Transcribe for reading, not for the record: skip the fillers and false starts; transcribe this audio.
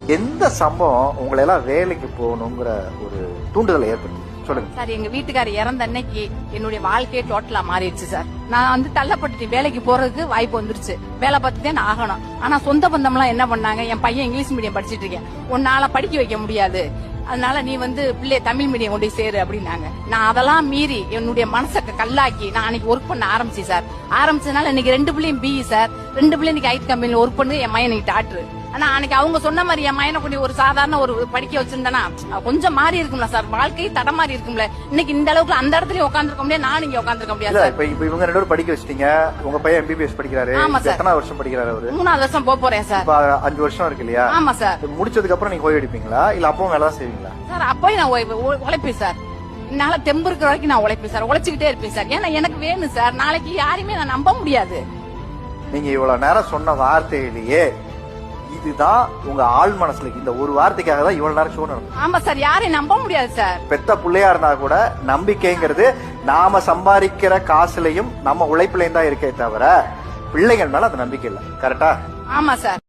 எந்த சம்பவம் உங்களை எல்லாம் வேலைக்கு போகணுங்கிற ஒரு தூண்டுதலை ஏற்படுத்தி சொல்லுங்க சார். எங்க வீட்டுக்காரர் இறந்த அன்னைக்கு என்னுடைய வாழ்க்கையே டோட்டலா மாறிடுச்சு சார். நான் வந்து தள்ளப்பட்டு வேலைக்கு போறதுக்கு வாய்ப்பு வந்துருச்சு. வேலை பார்த்துட்டே நான் ஆகணும். ஆனா சொந்த பந்தம் எல்லாம் என்ன பண்ணாங்க, என் பையன் இங்கிலீஷ் மீடியம் படிச்சிட்டு இருக்கேன், உன்னால படிக்க வைக்க முடியாது, அதனால நீ வந்து பிள்ளை தமிழ் மீடியம் கொண்டு சேரு அப்படின்னாங்க. நான் அதெல்லாம் மீறி என்னுடைய மனசை கல்லாக்கி நான் அன்னைக்கு ஒர்க் பண்ண ஆரம்பிச்சேன் சார். ஆரம்பிச்சதுனால இன்னைக்கு 2 பிள்ளையும் பிஇ சார். 2 பிள்ளை இன்னைக்கு ஐடி கம்பெனில ஒர்க் பண்ணு. என் மயன் இன்னைக்கு டாக்டர். ஆனா அன்னைக்கு அவங்க சொன்ன மாதிரி என் மயனை கொண்டு ஒரு சாதாரண ஒரு படிக்க வச்சிருந்தேன்னா கொஞ்சம் மாறி இருக்கும்ல சார், வாழ்க்கை தடமாறி இருக்கும்ல. இன்னைக்கு இந்த அளவுக்கு அந்த இடத்துல உட்காந்துருக்க முடியாது, நான் இங்க உட்காந்துருக்க முடியாது. இப்ப இவங்க 2 பேரும் படிக்க வச்சிட்டீங்க. உங்க பையன் எம்பிபிஎஸ் படிக்கிறாரு. ஆமா சார். எத்தனை வருஷம் படிக்கிறாரு அவரு? 3வது வருஷம் போறேன் சார். 5 வருஷம் இருக்கு இல்லையா? ஆமா சார். முடிச்சதுக்கு அப்புறம் நீங்க ஓய்வு எடுப்பீங்களா இல்ல அப்பவும் வேலை தான் செய்வீங்களா? சார் அப்பயும் நான் உழைப்பேன் சார். என்னால தெம்பு இருக்கிற வரைக்கும் நான் உழைப்பேன் சார், உழைச்சுக்கிட்டே இருப்பேன் சார். ஏன்னா எனக்கு வேணும் சார். நாளைக்கு யாரையுமே நான் நம்ப முடியாது. நீங்க இவ்வளவு நேரம் சொன்ன வார்த்தையிலேயே இதுதான் உங்க ஆள் மனசுல இந்த ஒரு வார்த்தைக்காக தான் இவ்வளவு நேரம் ஷோ நடக்கும். ஆமா சார், யாரையும் நம்ப முடியாது சார். பெத்த பிள்ளையா இருந்தா கூட நம்பிக்கைங்கிறது நாம சம்பாதிக்கிற காசுலயும் நம்ம உழைப்புலயும் தான் இருக்கே தவிர பிள்ளைகள் மேல அந்த நம்பிக்கை இல்ல. கரெக்டா? ஆமா சார்.